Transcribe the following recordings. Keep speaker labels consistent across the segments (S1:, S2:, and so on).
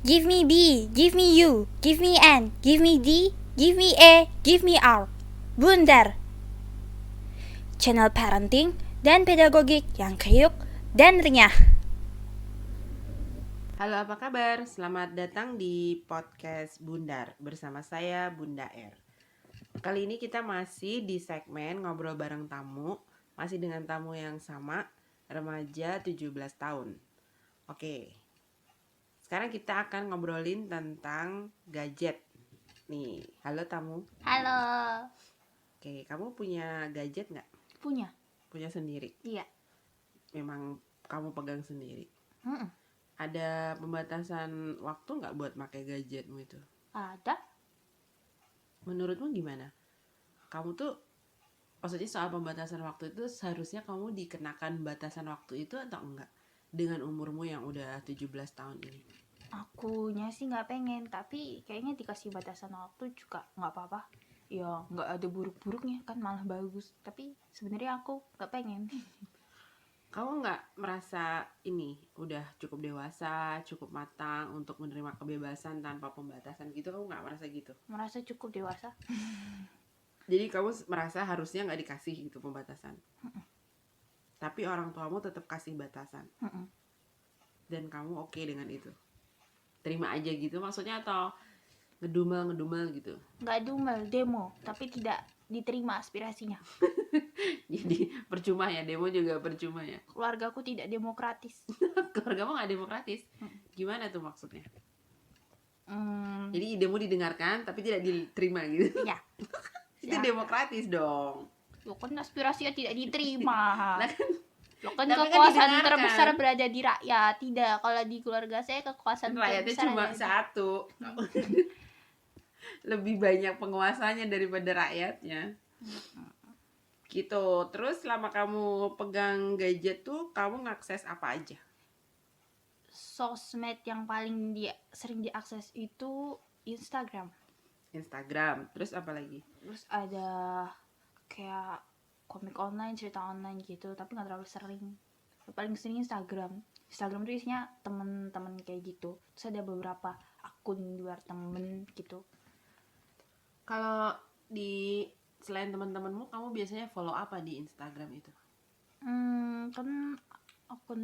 S1: Give me B, give me U, give me N, give me D, give me E, give me R. Bundar. Channel parenting dan pedagogik yang kriuk dan renyah.
S2: Halo, apa kabar? Selamat datang di podcast Bundar bersama saya Bunda R. Kali ini kita masih di segmen ngobrol bareng tamu, masih dengan tamu yang sama, remaja 17 tahun. Oke. Sekarang kita akan ngobrolin tentang gadget. Nih, halo tamu.
S1: Halo.
S2: Oke, kamu punya gadget nggak?
S1: Punya?
S2: Punya sendiri?
S1: Iya.
S2: Memang kamu pegang sendiri?
S1: Mm-mm.
S2: Ada pembatasan waktu nggak buat pakai gadgetmu itu?
S1: Ada.
S2: Menurutmu gimana? Kamu tuh, maksudnya soal pembatasan waktu itu seharusnya kamu dikenakan batasan waktu itu atau enggak? Dengan umurmu yang udah 17 tahun ini.
S1: Akunya sih nggak pengen, tapi kayaknya dikasih batasan waktu juga nggak apa-apa. Ya nggak ada buruk-buruknya kan, malah bagus. Tapi sebenarnya aku nggak pengen.
S2: Kamu nggak merasa ini udah cukup dewasa, cukup matang untuk menerima kebebasan tanpa pembatasan gitu? Kamu nggak merasa gitu?
S1: Merasa cukup dewasa.
S2: Jadi kamu merasa harusnya nggak dikasih gitu pembatasan. Tapi orang tuamu tetap kasih batasan. Dan kamu oke dengan itu? Terima aja gitu maksudnya, atau ngedumel gitu?
S1: Nggak dumel, demo, tapi tidak diterima aspirasinya.
S2: Jadi percuma ya, demo juga percuma ya.
S1: Keluargaku tidak demokratis.
S2: Keluargamu nggak demokratis? Gimana tuh maksudnya?
S1: Hmm,
S2: Jadi idemu didengarkan tapi tidak diterima gitu?
S1: ya.
S2: Itu demokratis dong.
S1: Lo kan aspirasinya tidak diterima.
S2: Nah kan,
S1: Lo kan
S2: tapi kan
S1: kekuasaan
S2: didengarkan.
S1: terbesar berada di rakyat. Tidak, kalau di keluarga saya kekuasaan
S2: rakyatnya
S1: terbesar
S2: cuma
S1: ada di-
S2: satu. Lebih banyak penguasanya daripada rakyatnya. Gitu. Terus selama kamu pegang gadget tuh kamu ngakses apa aja?
S1: Sosmed yang paling sering diakses itu Instagram.
S2: Instagram. Terus apa lagi?
S1: Terus ada kayak komik online, cerita online gitu, tapi nggak terlalu sering. Paling sering Instagram. Instagram tuh isinya temen-temen kayak gitu. Terus ada beberapa akun luar temen gitu.
S2: Kalau di selain teman-temanmu, kamu biasanya follow apa di Instagram itu?
S1: Kan akun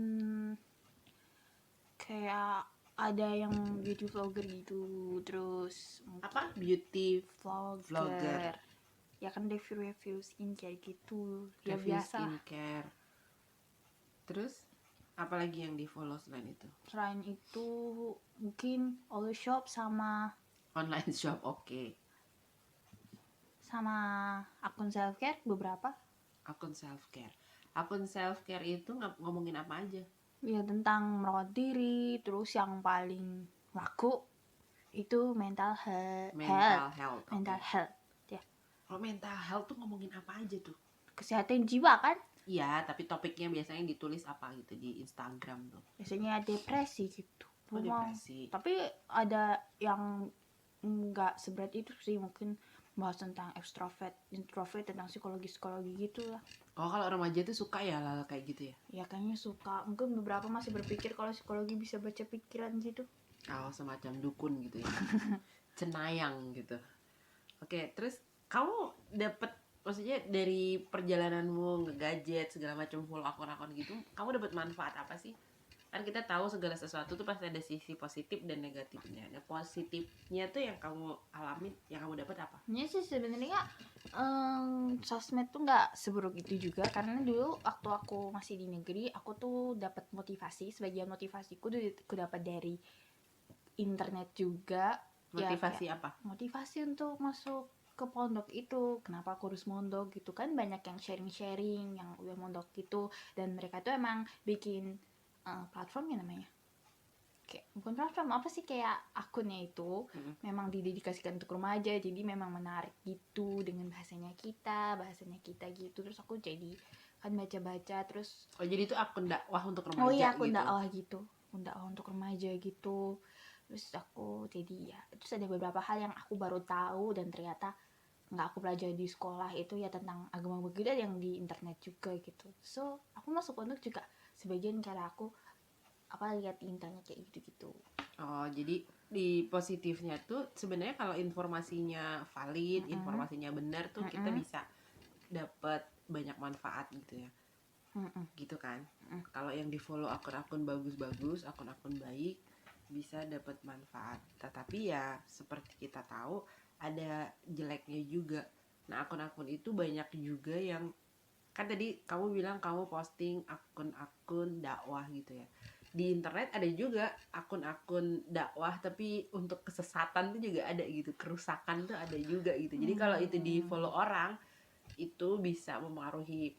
S1: kayak ada yang beauty vlogger gitu, terus
S2: Apa? Beauty
S1: vlogger.
S2: vlogger.
S1: Ya kan review skincare gitu. Ya
S2: review
S1: biasa.
S2: skincare. Terus apa lagi yang di follow selain itu?
S1: Selain itu mungkin all shop sama
S2: Online shop, oke.
S1: sama akun self care beberapa.
S2: Akun self care. Akun self care itu ngomongin apa aja?
S1: Ya tentang merawat diri, terus yang paling laku itu mental health.
S2: Mental health.
S1: Mental
S2: Okay.
S1: health. Ya.
S2: Kalau mental health tuh ngomongin apa aja tuh?
S1: Kesehatan jiwa kan?
S2: Iya, tapi topiknya biasanya ditulis apa gitu di Instagram tuh?
S1: Biasanya depresi gitu.
S2: Oh, depresi.
S1: Tapi ada yang nggak seberat itu sih, mungkin bahas tentang extrovert, introvert, tentang psikologi gitu lah.
S2: Oh, kalau remaja tuh suka ya hal kayak gitu ya?
S1: Ya kayaknya suka. Mungkin beberapa masih berpikir kalau psikologi bisa baca pikiran gitu.
S2: Oh, semacam dukun gitu ya. Cenayang gitu. Oke, terus kamu dapet, maksudnya dari perjalananmu ngegadget segala macam full akun-akun gitu, kamu dapat manfaat apa sih? Kan kita tahu segala sesuatu tuh pasti ada sisi positif dan negatifnya. Nah, positifnya tuh yang kamu alami, yang kamu dapat apa?
S1: Ini sih sebenarnya sosmed tuh nggak seburuk itu juga, karena dulu waktu aku masih di negeri, aku tuh dapat motivasi. Sebagian motivasiku tuh aku dapat dari internet juga.
S2: Motivasi
S1: Ya,
S2: apa?
S1: motivasi untuk masuk ke pondok itu. Kenapa aku harus mondok gitu kan, banyak yang sharing yang udah mondok gitu, dan mereka tuh emang bikin platformnya namanya kayak, bukan platform apa sih, kayak akunnya itu memang didedikasikan untuk remaja, jadi memang menarik gitu dengan bahasanya kita gitu. Terus aku jadi kan baca-baca terus.
S2: Oh, jadi itu akun dakwah untuk remaja.
S1: Oh iya, akun
S2: gitu.
S1: dakwah gitu, akun dakwah untuk remaja gitu. Terus aku jadi ya, terus ada beberapa hal yang aku baru tahu dan ternyata nggak aku pelajari di sekolah itu ya, tentang agama begitu yang di internet juga gitu. So aku masuk pondok juga sebagian karena aku lihat di internet kayak gitu.
S2: Oh, jadi di positifnya tuh sebenarnya kalau informasinya valid,
S1: Mm-mm.
S2: informasinya benar tuh kita
S1: Mm-mm.
S2: bisa dapat banyak manfaat gitu ya.
S1: Mm-mm.
S2: Gitu kan.
S1: Mm-mm.
S2: Kalau yang di-follow akun-akun bagus-bagus, akun-akun baik bisa dapat manfaat. Tetapi ya seperti kita tahu ada jeleknya juga. Nah, akun-akun itu banyak juga yang kan tadi kamu bilang kamu posting akun-akun dakwah gitu ya. Di internet ada juga akun-akun dakwah tapi untuk kesesatan tuh juga ada gitu, kerusakan tuh ada juga gitu. Jadi kalau itu di follow orang itu bisa mempengaruhi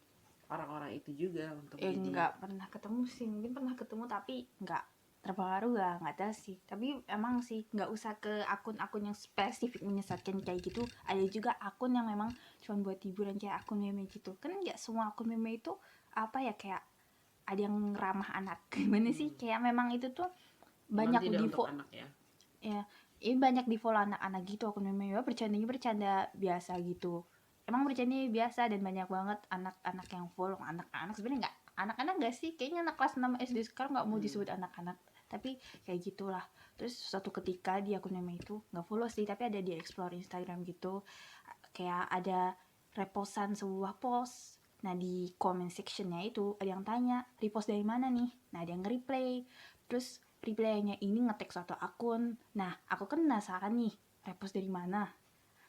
S2: orang-orang itu juga untuk jadi
S1: Nggak pernah ketemu sih, mungkin pernah ketemu tapi nggak terpengaruh lah, nggak tahu sih. Tapi emang sih nggak usah ke akun-akun yang spesifik menyesatkan kayak gitu. Ada juga akun yang memang cuma buat hiburan kayak akun meme gitu. Kan nggak semua akun meme itu apa ya, kayak ada yang ramah anak gimana sih, kayak memang itu tuh
S2: memang
S1: banyak
S2: tidak
S1: di
S2: untuk anak ya.
S1: ya, ini banyak di follow anak-anak gitu akun meme ya, bercandanya bercanda biasa gitu, emang bercandanya biasa dan banyak banget anak-anak yang follow. Anak-anak sebenarnya nggak anak-anak nggak sih, kayaknya anak kelas 6 SD sekarang nggak mau disebut anak-anak, tapi kayak gitulah. Terus suatu ketika di akun meme itu nggak follow sih, tapi ada di explore Instagram gitu, kayak ada repostan sebuah post. Nah di comment sectionnya itu ada yang tanya repost dari mana nih, nah ada yang nge-replay, terus replaynya ini ngetek suatu akun. Nah aku kan penasaran nih repost dari mana,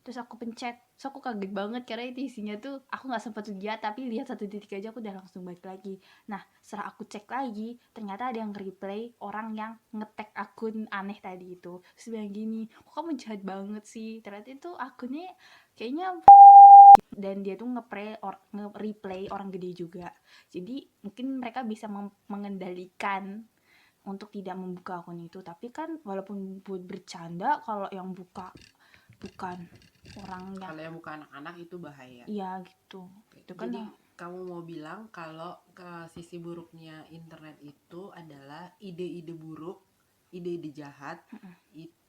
S1: terus aku pencet, so aku kaget banget karena itu isinya tuh aku nggak sempat lihat, tapi lihat satu detik aja aku udah langsung balik lagi. Nah setelah aku cek lagi ternyata ada yang replay orang yang ngetek akun aneh tadi itu, terus bilang gini, kok kamu jahat banget sih, ternyata itu akunnya kayaknya dan dia tuh nge-replay orang gede juga. Jadi mungkin mereka bisa mengendalikan untuk tidak membuka akun itu, tapi kan walaupun buat bercanda, kalau yang buka bukan orangnya,
S2: Kalau yang bukan anak-anak itu bahaya.
S1: iya gitu. Itu kan
S2: Jadi kamu mau bilang kalau ke sisi buruknya internet itu adalah ide-ide buruk, ide-ide jahat,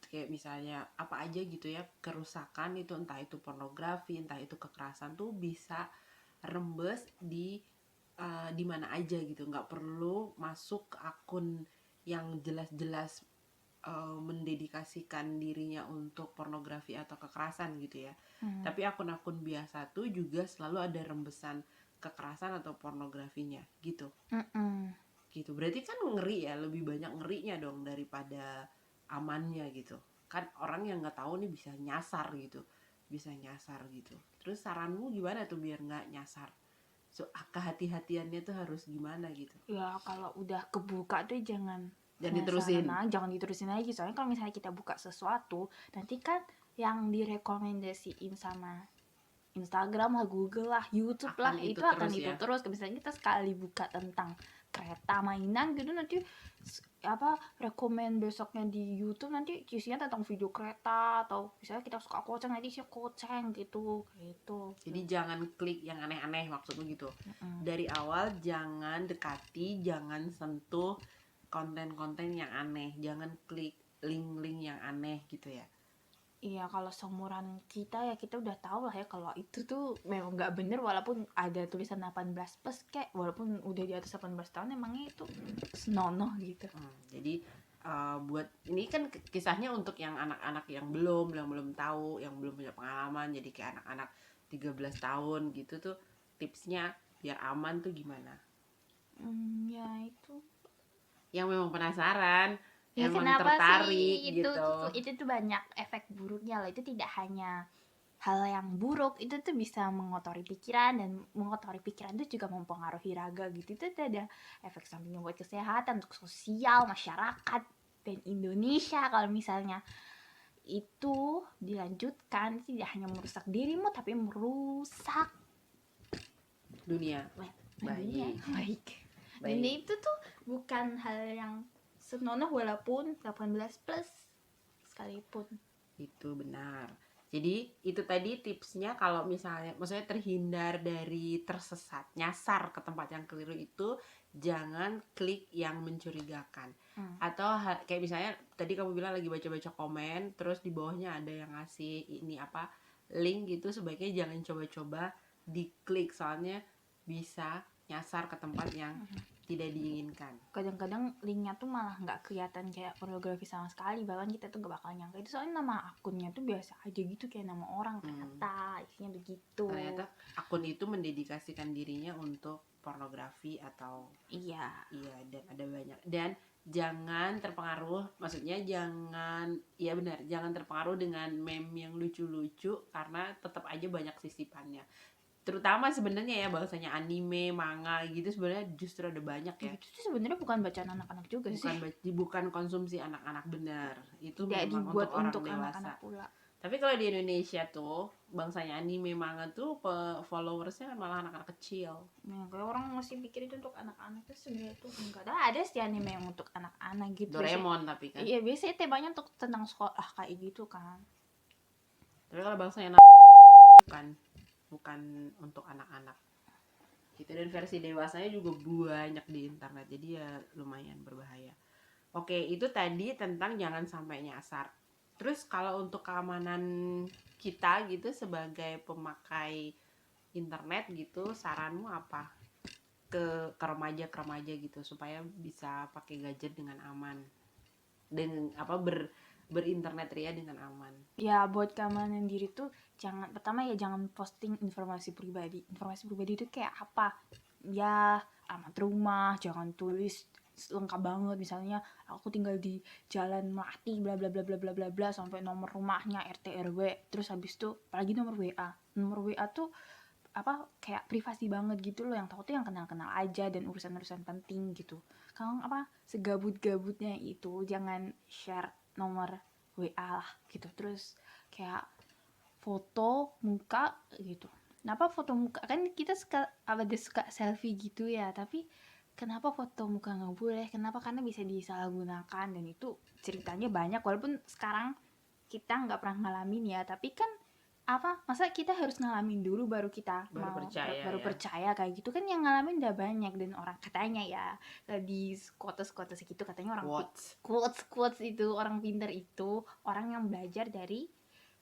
S2: kayak misalnya apa aja gitu ya, kerusakan itu, entah itu pornografi, entah itu kekerasan tuh bisa rembes di mana aja gitu, nggak perlu masuk ke akun yang jelas-jelas mendedikasikan dirinya untuk pornografi atau kekerasan gitu ya. Tapi akun-akun biasa tuh juga selalu ada rembesan kekerasan atau pornografinya gitu. Gitu. Berarti kan ngeri ya, lebih banyak ngerinya dong daripada amannya gitu. Kan orang yang nggak tahu nih bisa nyasar gitu. Bisa nyasar gitu. Terus saranmu gimana tuh biar nggak nyasar? So, kehati-hatiannya tuh harus gimana gitu.
S1: ya kalau udah kebuka tuh jangan
S2: Jangan
S1: penasaran
S2: diterusin.
S1: aja, jangan diterusin lagi. Soalnya kalau misalnya kita buka sesuatu, nanti kan yang direkomendasiin sama Instagram lah, Google lah, YouTube lah,
S2: Akan itu
S1: itu akan
S2: terus
S1: itu
S2: ya.
S1: terus. Misalnya kita sekali buka tentang kereta mainan gitu, nanti apa rekomend besoknya di YouTube nanti isinya tentang video kereta, atau misalnya kita suka koceng nanti isinya koceng gitu gitu.
S2: Jadi jangan klik yang aneh-aneh maksudnya gitu. Dari awal jangan dekati, jangan sentuh konten-konten yang aneh, jangan klik link-link yang aneh gitu ya.
S1: Iya, kalau seumuran kita ya kita udah tahu lah ya kalau itu tuh memang nggak bener, walaupun ada tulisan 18 plus, kayak walaupun udah di atas 18 tahun emangnya itu senonoh gitu.
S2: Jadi buat ini kan kisahnya untuk yang anak-anak yang belum tahu, yang belum punya pengalaman, jadi kayak anak-anak 13 tahun gitu tuh, tipsnya biar aman tuh gimana?
S1: Ya itu.
S2: Yang memang penasaran,
S1: Ya
S2: yang memang
S1: kenapa
S2: tertarik
S1: sih
S2: gitu.
S1: itu tuh banyak efek buruknya lah. Itu tidak hanya hal yang buruk, itu tuh bisa mengotori pikiran, dan mengotori pikiran itu juga mempengaruhi raga gitu. Itu tuh ada efek sampingnya buat kesehatan, untuk sosial, masyarakat, dan Indonesia. Kalau misalnya itu dilanjutkan, tidak hanya merusak dirimu tapi merusak
S2: Dunia.
S1: dunia.
S2: Baik.
S1: Dan itu tuh bukan hal yang senonoh walaupun 18 plus sekalipun.
S2: Itu benar. Jadi itu tadi tipsnya kalau misalnya maksudnya terhindar dari tersesat, nyasar ke tempat yang keliru itu jangan klik yang mencurigakan. Atau kayak misalnya tadi kamu bilang lagi baca-baca komen terus di bawahnya ada yang ngasih ini apa link gitu, sebaiknya jangan coba-coba diklik soalnya bisa nyasar ke tempat yang tidak diinginkan.
S1: Kadang-kadang linknya tuh malah nggak kelihatan kayak pornografi sama sekali, bahkan kita tuh gak bakal nyangka itu, soalnya nama akunnya tuh biasa aja gitu kayak nama orang, ternyata isinya begitu.
S2: Ternyata akun itu mendedikasikan dirinya untuk pornografi atau
S1: Iya,
S2: dan ada banyak. Dan jangan terpengaruh, maksudnya jangan, iya benar, jangan terpengaruh dengan meme yang lucu-lucu, karena tetap aja banyak sisipannya. Terutama sebenarnya ya bahasanya anime, manga gitu, sebenarnya justru ada banyak ya.
S1: itu tuh sebenarnya bukan bacaan anak-anak juga sih,
S2: Bukan konsumsi anak-anak, benar. Itu
S1: tidak
S2: memang
S1: dibuat
S2: orang
S1: untuk
S2: dewasa.
S1: anak-anak pula.
S2: Tapi kalau di Indonesia tuh bangsanya anime, manga tuh followersnya kan malah anak-anak kecil.
S1: Nah, kayak orang masih pikir itu untuk anak-anak, tuh sebenarnya tuh enggak ada sih anime yang untuk anak-anak gitu.
S2: Doraemon tapi kan.
S1: Iya, biasanya temanya untuk tentang sekolah kayak gitu kan.
S2: Tapi kalau bangsanya bukan untuk anak-anak gitu, dan versi dewasanya juga banyak di internet, jadi ya lumayan berbahaya. Oke, itu tadi tentang jangan sampai nyasar. Terus kalau untuk keamanan kita gitu sebagai pemakai internet gitu, saranmu apa ke remaja gitu supaya bisa pakai gadget dengan aman, dengan berinternet ria dengan aman?
S1: Ya, buat keamanan diri tuh pertama ya jangan posting informasi pribadi. Informasi pribadi itu kayak apa? Ya, alamat rumah, jangan tulis lengkap banget, misalnya aku tinggal di Jalan Melati bla bla bla bla bla bla bla sampai nomor rumahnya RT RW. Terus habis itu apalagi nomor WA. Nomor WA tuh apa kayak privasi banget gitu loh, yang tahu tuh yang kenal-kenal aja dan urusan-urusan penting gitu. Kalau apa segabut-gabutnya itu jangan share nomor WA lah gitu. Terus kayak foto muka gitu. Kenapa foto muka, kan kita suka selfie gitu ya, tapi kenapa foto muka nggak boleh? Kenapa? Karena bisa disalahgunakan, dan itu ceritanya banyak, walaupun sekarang kita nggak pernah ngalamin ya, tapi kan masa kita harus ngalamin dulu baru kita
S2: Baru
S1: percaya kayak gitu kan. Yang ngalamin udah banyak, dan orang katanya ya di quotes gitu katanya orang quotes itu orang pintar itu orang yang belajar dari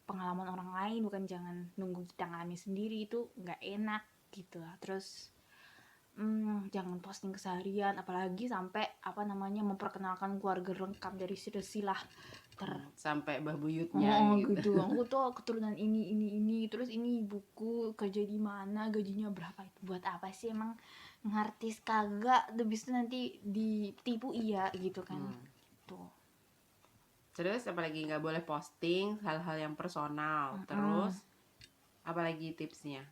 S1: pengalaman orang lain, bukan jangan nunggu kita ngalamin sendiri, itu nggak enak gitu lah. Terus jangan posting keseharian, apalagi sampai memperkenalkan keluarga lengkap dari silsilah
S2: sampai mbah buyutnya
S1: gitu. Aku tuh keturunan ini, terus ini ibuku kerja di mana, gajinya berapa. Itu buat apa sih emang? Ngartis kagak, habis itu nanti ditipu iya gitu kan. Tuh.
S2: Terus apalagi nggak boleh posting hal-hal yang personal. Terus apalagi tipsnya?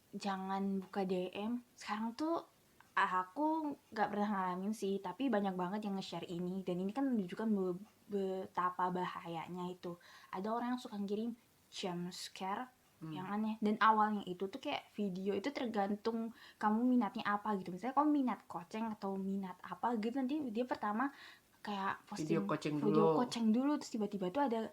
S1: Jangan buka DM. Sekarang tuh aku nggak pernah ngalamin sih, tapi banyak banget yang nge-share ini, dan ini kan menunjukkan betapa bahayanya itu. Ada orang yang suka ngirim jump scare yang aneh, dan awalnya itu tuh kayak video itu tergantung kamu minatnya apa gitu. Misalnya kamu minat koceng atau minat apa gitu, nanti dia pertama kayak posting video koceng dulu, terus tiba-tiba tuh ada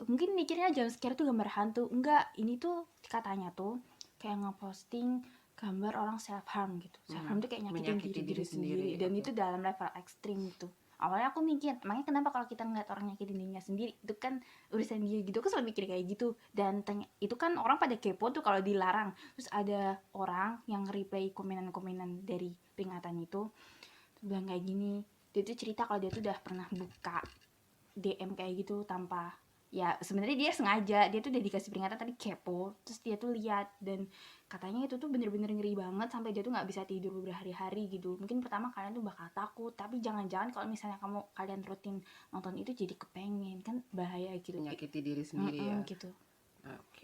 S1: mungkin mikirnya jump scare tuh gambar hantu. Enggak, ini tuh katanya tuh kayak ngeposting gambar orang self harm gitu. Self harm tuh kayak nyakitin diri sendiri. Dan itu dalam level ekstrim gitu. Awalnya aku mikir, emangnya kenapa kalau kita ngeliat orang nyakitin dirinya sendiri, itu kan urusan dia gitu. Aku selalu mikir kayak gitu. Dan itu kan orang pada kepo tuh kalau dilarang. Terus ada orang yang reply komenan-komenan dari peringatan itu, bilang kayak gini, dia tuh cerita kalau dia tuh udah pernah buka DM kayak gitu tanpa, ya sebenarnya dia sengaja, dia tuh udah dikasih peringatan tadi kepo, terus dia tuh lihat, dan katanya itu tuh bener-bener ngeri banget sampai dia tuh nggak bisa tidur berhari-hari gitu. Mungkin pertama kalian tuh bakal takut, tapi jangan-jangan kalau misalnya kalian rutin nonton itu jadi kepengen, kan bahaya gitu,
S2: menyakiti diri sendiri ya
S1: gitu.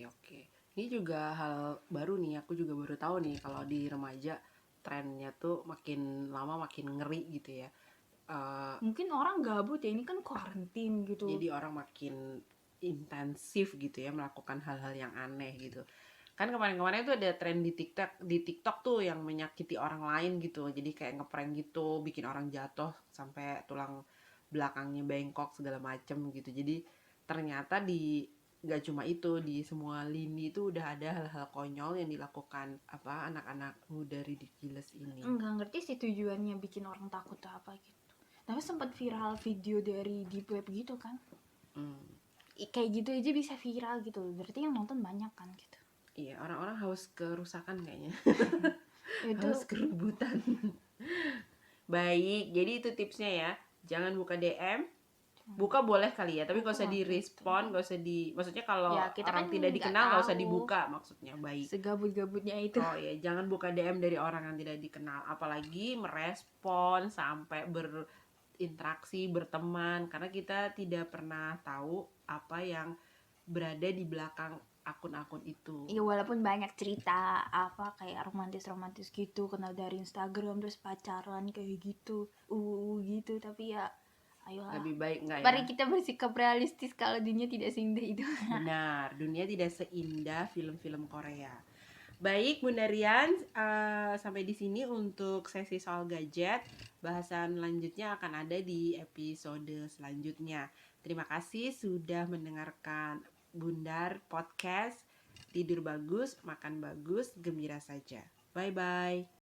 S2: Oke. Ini juga hal baru nih, aku juga baru tahu nih kalau di remaja trennya tuh makin lama makin ngeri gitu ya.
S1: Mungkin orang gabut ya, ini kan karantin gitu,
S2: jadi orang makin intensif gitu ya melakukan hal-hal yang aneh gitu. Kan kemarin-kemarin tuh ada tren di TikTok tuh yang menyakiti orang lain gitu. Jadi kayak ngeprank gitu, bikin orang jatuh sampai tulang belakangnya bengkok segala macem gitu. Jadi ternyata gak cuma itu, di semua lini itu udah ada hal-hal konyol yang dilakukan anak-anak muda ridiculous ini.
S1: Nggak ngerti sih tujuannya bikin orang takut tuh apa gitu. Tapi sempat viral video dari deep web gitu kan. Kayak gitu aja bisa viral gitu, berarti yang nonton banyak kan gitu.
S2: Iya, orang-orang haus kerusakan kayaknya.
S1: Itu
S2: haus kerubutan. Baik, jadi itu tipsnya ya. Jangan buka DM. Buka boleh kali ya, tapi gak usah
S1: Buka
S2: direspon, gak usah maksudnya kalau
S1: Ya, kita
S2: orang
S1: kan
S2: tidak
S1: nggak
S2: dikenal gak usah
S1: tahu
S2: dibuka maksudnya. Baik.
S1: segabut-gabutnya itu.
S2: Oh ya, jangan buka DM dari orang yang tidak dikenal, apalagi merespon sampai berinteraksi, berteman, karena kita tidak pernah tahu apa yang berada di belakang akun-akun itu.
S1: Ya walaupun banyak cerita apa kayak romantis-romantis gitu, kenal dari Instagram terus pacaran kayak gitu. Gitu, tapi ya ayolah.
S2: Lebih baik nggak ya?
S1: Mari kita bersikap realistis kalau dunia tidak seindah itu.
S2: Benar, dunia tidak seindah film-film Korea. Baik, Bunda Rian, sampai di sini untuk sesi soal gadget. Bahasan lanjutnya akan ada di episode selanjutnya. Terima kasih sudah mendengarkan Bundar Podcast. Tidur bagus, makan bagus, gembira saja. Bye-bye.